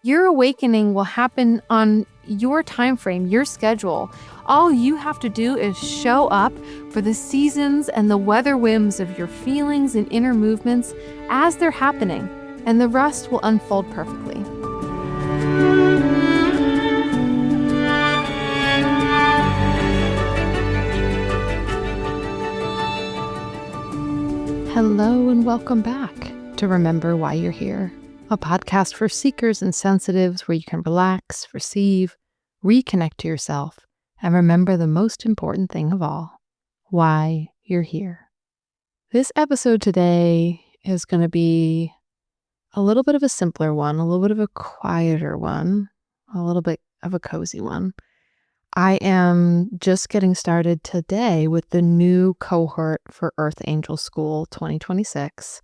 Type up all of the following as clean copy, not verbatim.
Your awakening will happen on your time frame, your schedule. All you have to do is show up for the seasons and the weather whims of your feelings and inner movements as they're happening, and the rest will unfold perfectly. Hello and welcome back to Remember Why You're Here, a podcast for seekers and sensitives where you can relax, receive, reconnect to yourself, and remember the most important thing of all, why you're here. This episode today is going to be a little bit of a simpler one, a little bit of a quieter one, a little bit of a cozy one. I am just getting started today with the new cohort for Earth Angel School 2026.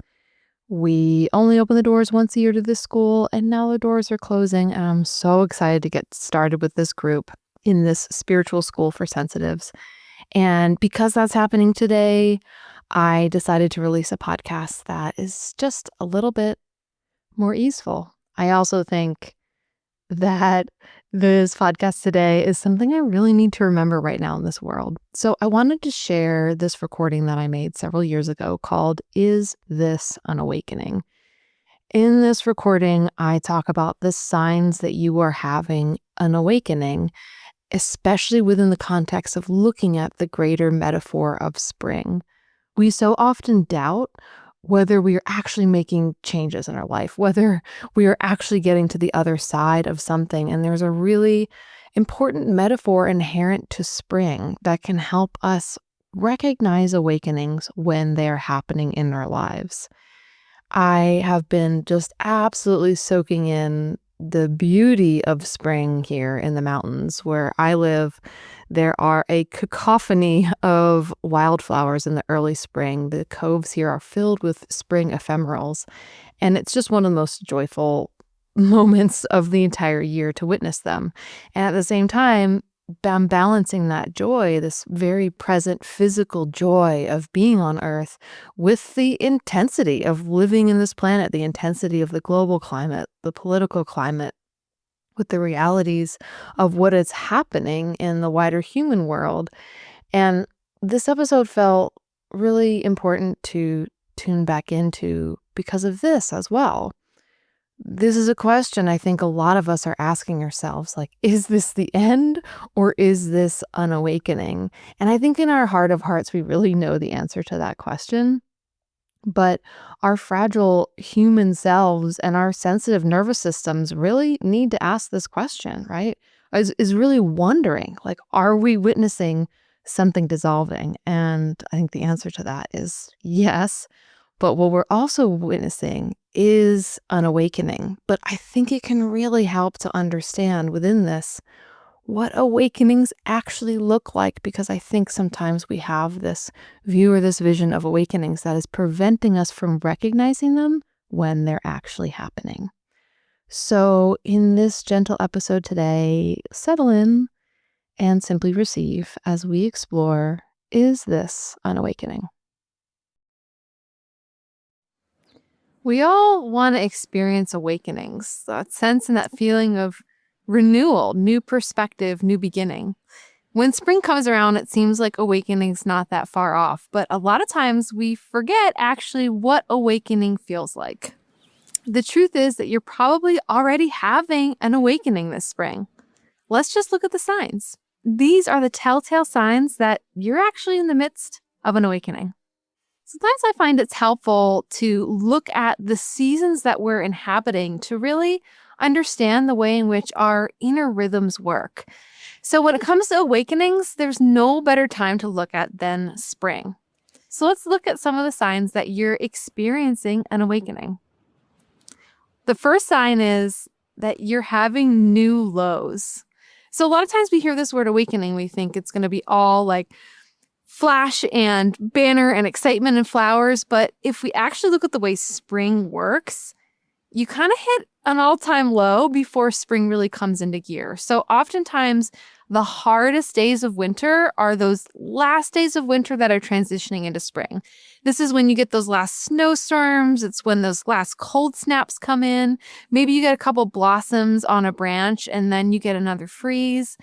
We only open the doors once a year to this school, and now the doors are closing, and I'm so excited to get started with this group in this spiritual school for sensitives. And because that's happening today, I decided to release a podcast that is just a little bit more easeful. I also think that this podcast today is something I really need to remember right now in this world. So I wanted to share this recording that I made several years ago called Is This an Awakening? In this recording, I talk about the signs that you are having an awakening, especially within the context of looking at the greater metaphor of spring. We so often doubt whether we are actually making changes in our life, whether we are actually getting to the other side of something. And there's a really important metaphor inherent to spring that can help us recognize awakenings when they're happening in our lives. I have been just absolutely soaking in the beauty of spring here in the mountains where I live. There are a cacophony of wildflowers in the early spring. The coves here are filled with spring ephemerals, and it's just one of the most joyful moments of the entire year to witness them. And at the same time, I'm balancing that joy, this very present physical joy of being on Earth, with the intensity of living in this planet, the intensity of the global climate, the political climate, with the realities of what is happening in the wider human world. And this episode felt really important to tune back into because of this as well. This is a question I think a lot of us are asking ourselves, like, is this the end or is this an awakening? And I think in our heart of hearts, we really know the answer to that question. But our fragile human selves and our sensitive nervous systems really need to ask this question, right? Is really wondering, like, are we witnessing something dissolving? And I think the answer to that is yes. But what we're also witnessing is an awakening. But I think it can really help to understand within this what awakenings actually look like, because I think sometimes we have this view or this vision of awakenings that is preventing us from recognizing them when they're actually happening. So in this gentle episode today, settle in and simply receive as we explore, is this an awakening? We all want to experience awakenings, that sense and that feeling of renewal, new perspective, new beginning. When spring comes around, it seems like awakening's not that far off, but a lot of times we forget actually what awakening feels like. The truth is that you're probably already having an awakening this spring. Let's just look at the signs. These are the telltale signs that you're actually in the midst of an awakening. Sometimes I find it's helpful to look at the seasons that we're inhabiting to really understand the way in which our inner rhythms work. So when it comes to awakenings, there's no better time to look at than spring. So let's look at some of the signs that you're experiencing an awakening. The first sign is that you're having new lows. So a lot of times we hear this word awakening, we think it's going to be all like flash and banner and excitement and flowers. But if we actually look at the way spring works, you kind of hit an all-time low before spring really comes into gear. So oftentimes The hardest days of winter are those last days of winter that are transitioning into spring. This is when you get those last snowstorms. It's when those last cold snaps come in. Maybe you get a couple blossoms on a branch and then you get another freeze.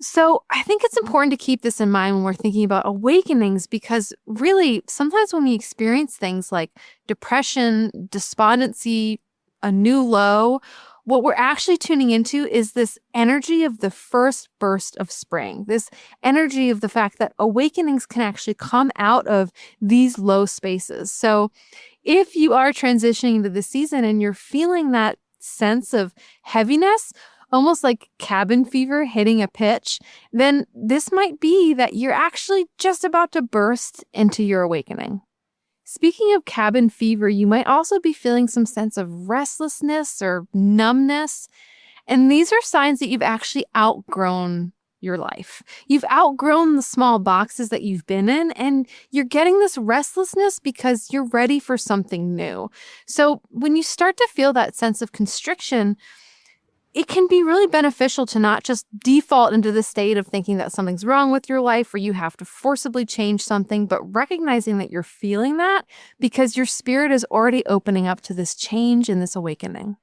So I think it's important to keep this in mind when we're thinking about awakenings, because really sometimes when we experience things like depression, despondency, a new low, what we're actually tuning into is this energy of the first burst of spring, this energy of the fact that awakenings can actually come out of these low spaces. So if you are transitioning into the season and you're feeling that sense of heaviness, almost like cabin fever hitting a pitch, then this might be that you're actually just about to burst into your awakening. Speaking of cabin fever, you might also be feeling some sense of restlessness or numbness. And these are signs that you've actually outgrown your life. You've outgrown the small boxes that you've been in, and you're getting this restlessness because you're ready for something new. So when you start to feel that sense of constriction, it can be really beneficial to not just default into the state of thinking that something's wrong with your life or you have to forcibly change something, but recognizing that you're feeling that because your spirit is already opening up to this change and this awakening.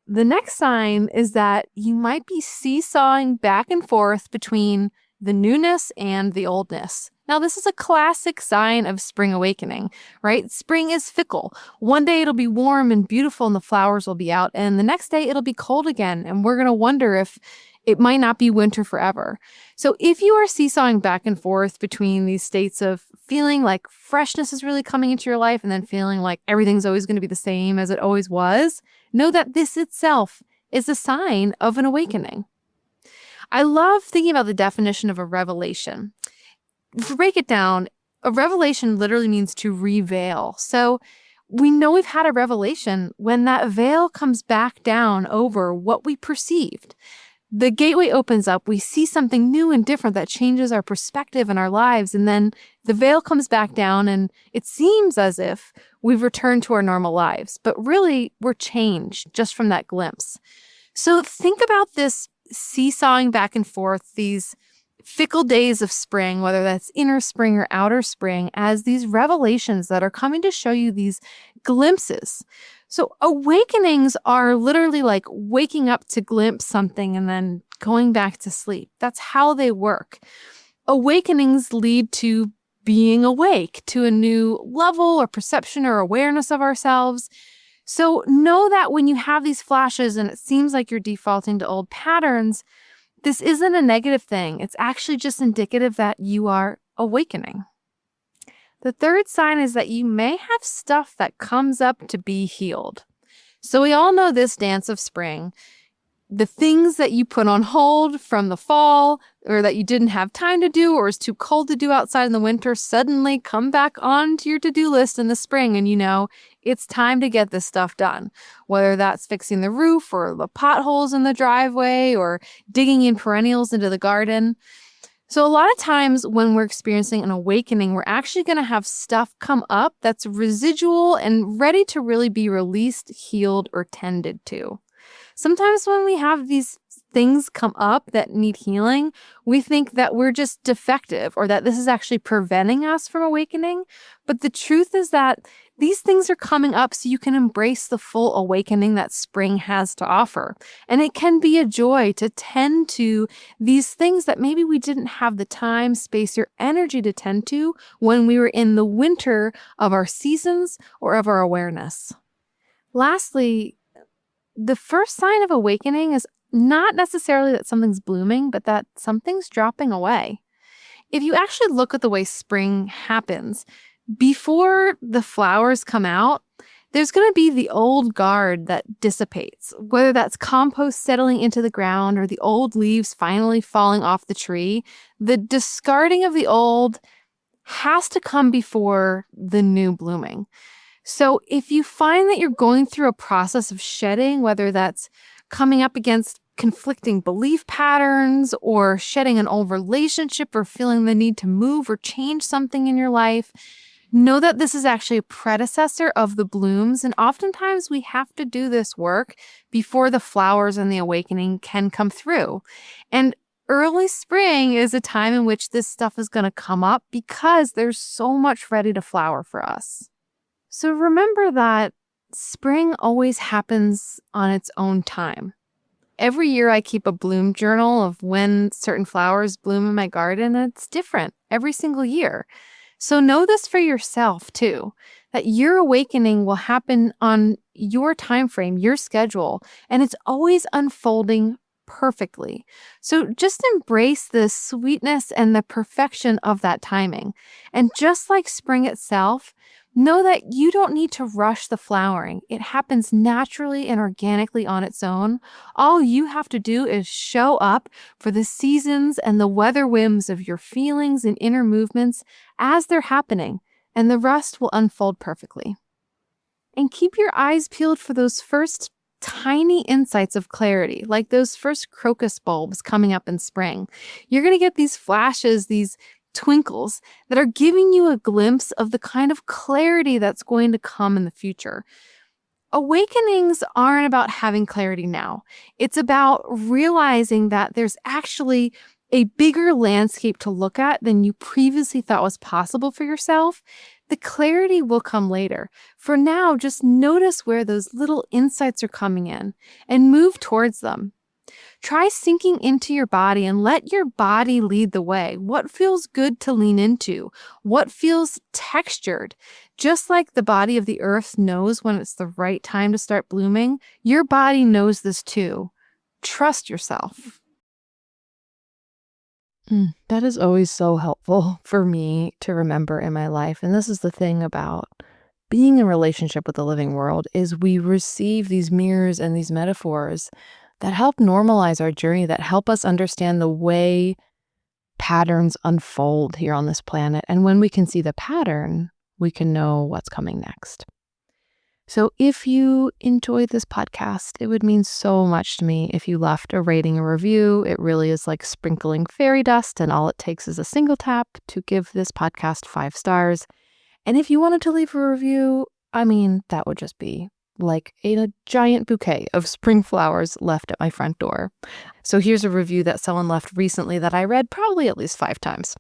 The next sign is that you might be seesawing back and forth between the newness and the oldness. Now, this is a classic sign of spring awakening, right? Spring is fickle. One day it'll be warm and beautiful and the flowers will be out, and the next day it'll be cold again, and we're going to wonder if it might not be winter forever. So if you are seesawing back and forth between these states of feeling like freshness is really coming into your life and then feeling like everything's always going to be the same as it always was, know that this itself is a sign of an awakening. I love thinking about the definition of a revelation. If we break it down, a revelation literally means to reveal. So we know we've had a revelation when that veil comes back down over what we perceived. The gateway opens up, we see something new and different that changes our perspective in our lives, and then the veil comes back down and it seems as if we've returned to our normal lives. But really, we're changed just from that glimpse. So think about this seesawing back and forth, these fickle days of spring, whether that's inner spring or outer spring, as these revelations that are coming to show you these glimpses. So awakenings are literally like waking up to glimpse something and then going back to sleep. That's how they work. Awakenings lead to being awake to a new level or perception or awareness of ourselves. So know that when you have these flashes and it seems like you're defaulting to old patterns, this isn't a negative thing. It's actually just indicative that you are awakening. The third sign is that you may have stuff that comes up to be healed. So we all know this dance of spring. The things that you put on hold from the fall or that you didn't have time to do or is too cold to do outside in the winter suddenly come back onto your to-do list in the spring, and you know it's time to get this stuff done. Whether that's fixing the roof or the potholes in the driveway or digging in perennials into the garden. So a lot of times when we're experiencing an awakening, we're actually going to have stuff come up that's residual and ready to really be released, healed, or tended to. Sometimes when we have these things come up that need healing, we think that we're just defective or that this is actually preventing us from awakening. But the truth is that these things are coming up so you can embrace the full awakening that spring has to offer. And it can be a joy to tend to these things that maybe we didn't have the time, space, or energy to tend to when we were in the winter of our seasons or of our awareness. Lastly, the first sign of awakening is not necessarily that something's blooming, but that something's dropping away. If you actually look at the way spring happens, before the flowers come out, there's going to be the old guard that dissipates, whether that's compost settling into the ground or the old leaves finally falling off the tree. The discarding of the old has to come before the new blooming. So if you find that you're going through a process of shedding, whether that's coming up against conflicting belief patterns or shedding an old relationship or feeling the need to move or change something in your life, know that this is actually a predecessor of the blooms. And oftentimes we have to do this work before the flowers and the awakening can come through. And early spring is a time in which this stuff is going to come up because there's so much ready to flower for us. So remember that spring always happens on its own time. Every year I keep a bloom journal of when certain flowers bloom in my garden, and it's different every single year. So know this for yourself too, that your awakening will happen on your time frame, your schedule, and it's always unfolding perfectly. So just embrace the sweetness and the perfection of that timing. And just like spring itself, know that you don't need to rush the flowering. It happens naturally and organically on its own. All you have to do is show up for the seasons and the weather whims of your feelings and inner movements as they're happening, and the rest will unfold perfectly. And keep your eyes peeled for those first tiny insights of clarity, like those first crocus bulbs coming up in spring. You're going to get these flashes, these twinkles that are giving you a glimpse of the kind of clarity that's going to come in the future. Awakenings aren't about having clarity now. It's about realizing that there's actually a bigger landscape to look at than you previously thought was possible for yourself. The clarity will come later. For now, just notice where those little insights are coming in and move towards them. Try sinking into your body and let your body lead the way. What feels good to lean into? What feels textured? Just like the body of the earth knows when it's the right time to start blooming, your body knows this too. Trust yourself. That is always so helpful for me to remember in my life. And this is the thing about being in relationship with the living world, is we receive these mirrors and these metaphors that help normalize our journey, that help us understand the way patterns unfold here on this planet. And when we can see the pattern, we can know what's coming next. So if you enjoyed this podcast, it would mean so much to me if you left a rating or review. It really is like sprinkling fairy dust, and all it takes is a single tap to give this podcast 5 stars. And if you wanted to leave a review, that would just be like a giant bouquet of spring flowers left at my front door. So here's a review that someone left recently that I read probably at least 5 times.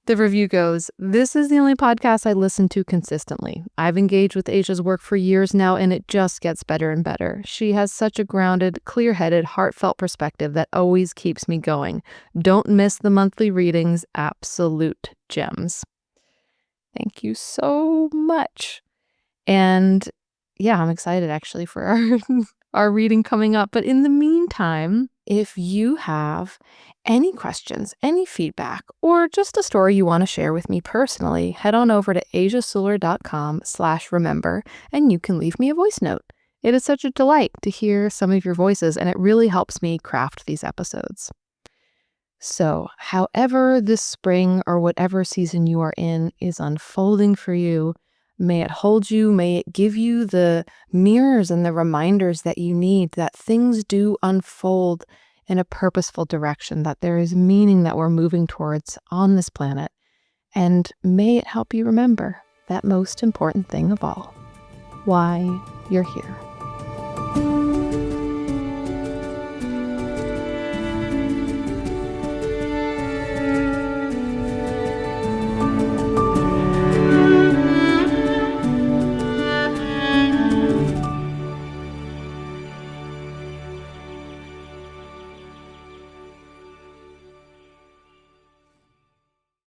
The review goes, "This is the only podcast I listen to consistently. I've engaged with Asia's work for years now, and it just gets better and better. She has such a grounded, clear-headed, heartfelt perspective that always keeps me going. Don't miss the monthly readings. Absolute gems." Thank you so much. And yeah, I'm excited actually for our reading coming up. But in the meantime, if you have any questions, any feedback, or just a story you want to share with me personally, head on over to asiasuler.com/remember, and you can leave me a voice note. It is such a delight to hear some of your voices, and it really helps me craft these episodes. So, however this spring or whatever season you are in is unfolding for you, may it hold you, may it give you the mirrors and the reminders that you need, that things do unfold in a purposeful direction, that there is meaning that we're moving towards on this planet. And may it help you remember that most important thing of all, why you're here.